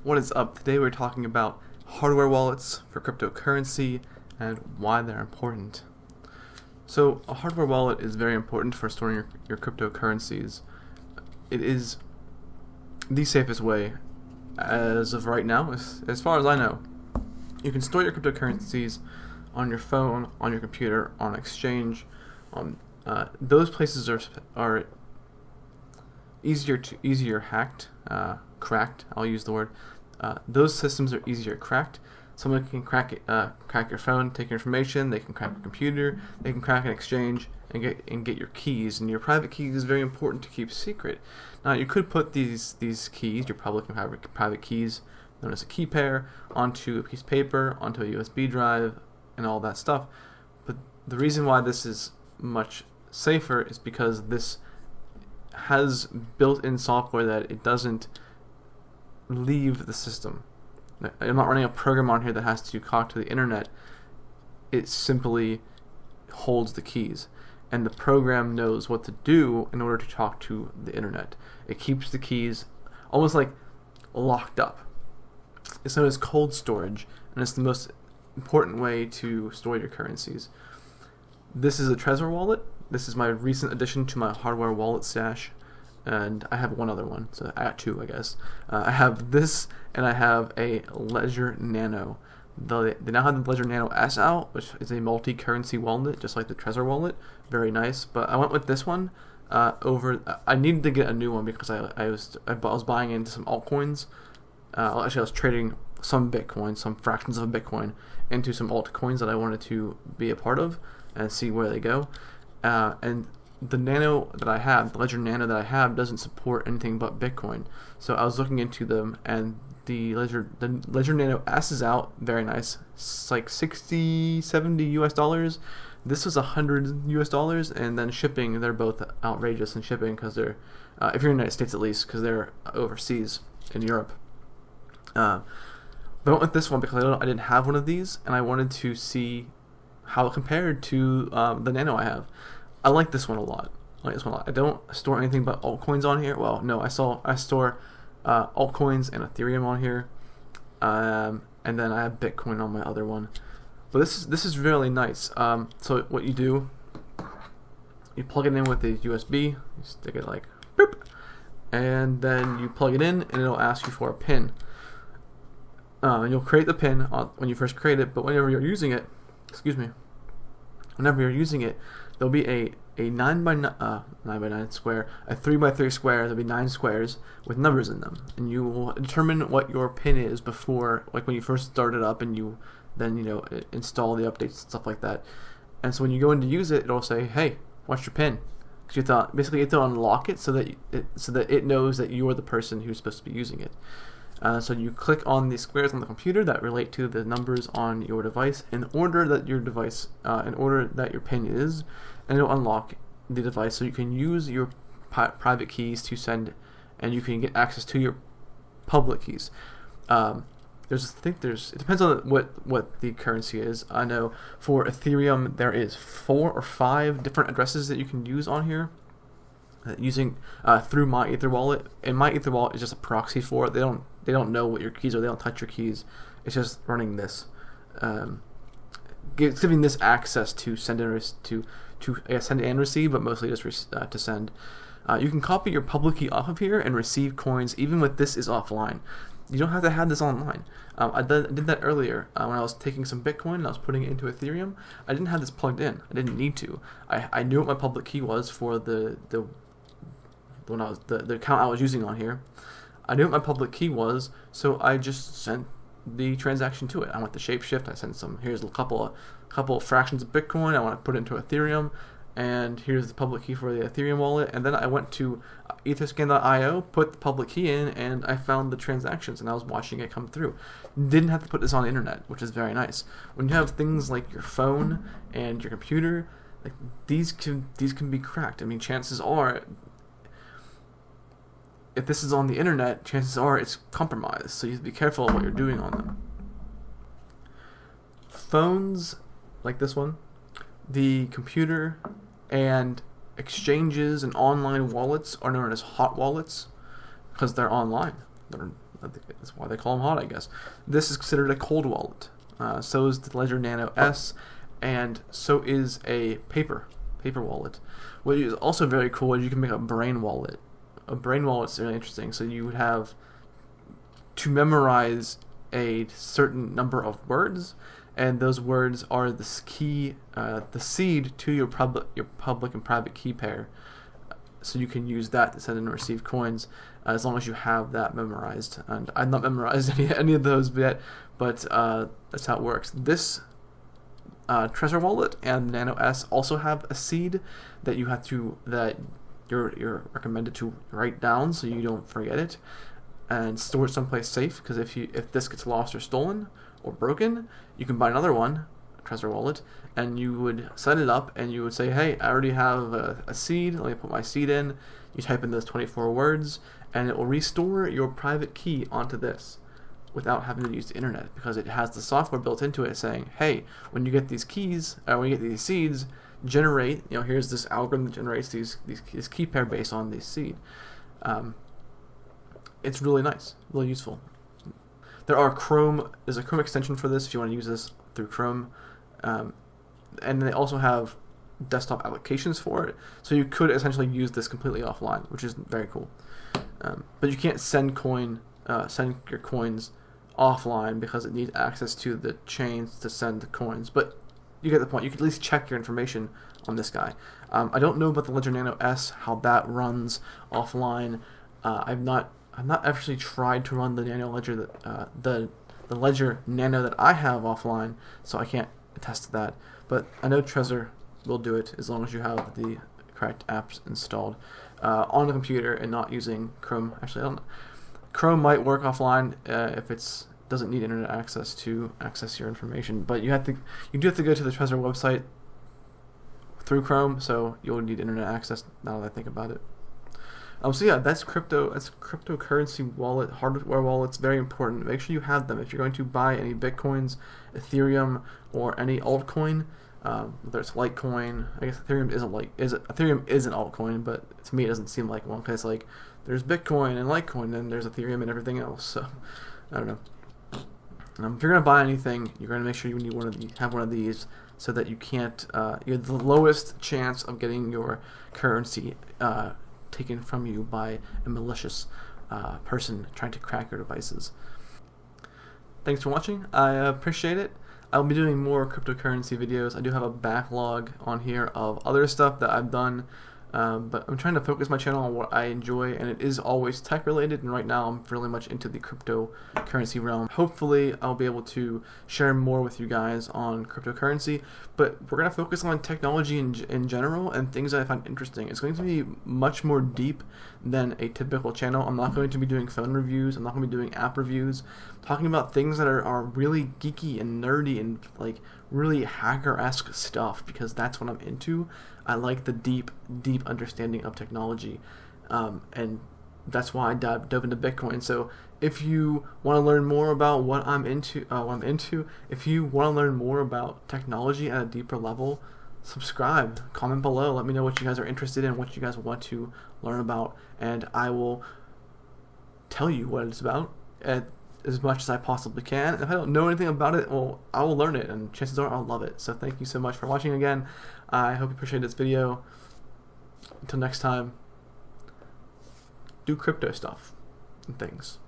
What is up? Today we're talking about hardware wallets for cryptocurrency and why they're important. So a hardware wallet is very important for storing your cryptocurrencies. It is the safest way as of right now, as far as I know. You can store your cryptocurrencies on your phone, on your computer, on exchange. Those places are easier cracked. I'll use the word. Those systems are easier cracked. Someone can crack your phone, take your information. They can crack your computer. They can crack an exchange and get your keys. And your private keys is very important to keep secret. Now you could put these keys, your public and private keys, known as a key pair, onto a piece of paper, onto a USB drive, and all that stuff. But the reason why this is much safer is because this has built-in software that it doesn't leave the system. I'm not running a program on here that has to talk to the internet. It simply holds the keys, and the program knows what to do in order to talk to the internet. It keeps the keys almost like locked up. It's known as cold storage, and it's the most important way to store your currencies. This is a Trezor wallet. This is my recent addition to my hardware wallet stash, and I have one other one, so I got two, I guess. I have this, and I have a Ledger Nano. They now have the Ledger Nano S out, which is a multi-currency wallet, just like the Trezor wallet. Very nice, but I went with this one I needed to get a new one because I was buying into some altcoins. Actually, I was trading some Bitcoin, some fractions of a Bitcoin, into some altcoins that I wanted to be a part of and see where they go. And the Nano that I have, the Ledger Nano that I have, doesn't support anything but Bitcoin. So I was looking into them, and the Ledger Nano S is out. Very nice. It's like $60, $70 US. This was $100 US, and then shipping. They're both outrageous in shipping because they're, if you're in the United States at least, because they're overseas in Europe. But I went with this one because I didn't have one of these, and I wanted to see how it compared to the Nano I have. I like this one a lot. I don't store anything but altcoins on here. Well, no, I store altcoins and Ethereum on here, and then I have Bitcoin on my other one. But this is really nice. So what you do, you plug it in with the USB. You stick it like boop, and then you plug it in, and it'll ask you for a PIN. And you'll create the PIN when you first create it. But whenever you're using it, there'll be a 9x9 square, a 3x3 square. There'll be 9 squares with numbers in them, and you will determine what your PIN is before, like when you first start it up, and you then install the updates and stuff like that. And so when you go in to use it, it'll say, "Hey, what's your PIN?" Because you have to unlock it so that it knows that you are the person who's supposed to be using it. So you click on the squares on the computer that relate to the numbers on your device in order that your PIN is, and it'll unlock the device so you can use your private keys to send, and you can get access to your public keys. It depends on what the currency is. I know for Ethereum there is 4 or 5 different addresses that you can use on here. Using through my Ether wallet, and my Ether wallet is just a proxy for it. They don't know what your keys are. They don't touch your keys. It's just running this, it's giving this access to send and receive, but mostly just to send. You can copy your public key off of here and receive coins even with this is offline. You don't have to have this online. I did that earlier when I was taking some Bitcoin and I was putting it into Ethereum. I didn't have this plugged in. I didn't need to. I knew what my public key was for the account I was using on here. I knew what my public key was, so I just sent the transaction to it. I went to Shapeshift. I sent here's a couple of fractions of Bitcoin. I want to put it into Ethereum, and here's the public key for the Ethereum wallet. And then I went to etherscan.io, put the public key in, and I found the transactions, and I was watching it come through. Didn't have to put this on the internet, which is very nice. When you have things like your phone and your computer, like these can be cracked. I mean, chances are, if this is on the internet, chances are it's compromised. So you have to be careful of what you're doing on them. Phones like this one, the computer, and exchanges and online wallets are known as hot wallets because they're online. That's why they call them hot, I guess. This is considered a cold wallet. So is the Ledger Nano S, and so is a paper wallet. What is also very cool is you can make a brain wallet. A brain wallet is really interesting. So you would have to memorize a certain number of words, and those words are the key, the seed to your public and private key pair. So you can use that to send and receive coins, as long as you have that memorized. And I've not memorized any of those yet, but that's how it works. This Trezor wallet and Nano S also have a seed that you're recommended to write down so you don't forget it, and store it someplace safe. Because if this gets lost or stolen or broken, you can buy another one, Trezor wallet, and you would set it up and you would say, hey, I already have a seed, let me put my seed in. You type in those 24 words and it will restore your private key onto this without having to use the internet, because it has the software built into it saying, hey, when you get these keys, when you get these seeds, generate, here's this algorithm that generates this key pair based on this seed. It's really nice, really useful. There's a Chrome extension for this if you want to use this through Chrome. And they also have desktop applications for it, so you could essentially use this completely offline, which is very cool. But you can't send your coins offline because it needs access to the chains to send the coins. But you get the point. You can at least check your information on this guy. I don't know about the Ledger Nano S, how that runs offline. I've not actually tried to run the Nano Ledger the Ledger Nano that I have offline, so I can't attest to that. But I know Trezor will do it as long as you have the correct apps installed on the computer and not using Chrome. Actually, I don't know. Chrome might work offline if it doesn't need internet access to access your information, but you do have to go to the Trezor website through Chrome, so you'll need internet access. Now that I think about it. So yeah, that's cryptocurrency wallet, hardware wallets, very important. Make sure you have them if you're going to buy any Bitcoins, Ethereum, or any altcoin. Whether it's Litecoin, I guess Ethereum is an altcoin, but to me it doesn't seem like one, because like there's Bitcoin and Litecoin, and there's Ethereum and everything else. So I don't know. If you're gonna buy anything, you're gonna make sure you have one of these, so that you can't. You have the lowest chance of getting your currency taken from you by a malicious person trying to crack your devices. Thanks for watching. I appreciate it. I'll be doing more cryptocurrency videos. I do have a backlog on here of other stuff that I've done, but I'm trying to focus my channel on what I enjoy, and it is always tech related, and right now I'm really much into the cryptocurrency realm. Hopefully I'll be able to share more with you guys on cryptocurrency, but we're going to focus on technology in general and things that I find interesting. It's going to be much more deep than a typical channel. I'm not going to be doing phone reviews, I'm not going to be doing app reviews. I'm talking about things that are really geeky and nerdy and like really hacker-esque stuff, because that's what I'm into. I like the deep understanding of technology, and that's why I dove into Bitcoin. So if you want to learn more about what I'm into, if you want to learn more about technology at a deeper level, subscribe, comment below, let me know what you guys are interested in, what you guys want to learn about, and I will tell you what it's about as much as I possibly can. If I don't know anything about it, well, I will learn it, and chances are I'll love it. So thank you so much for watching again. I hope you appreciate this video. Until next time, do crypto stuff and things.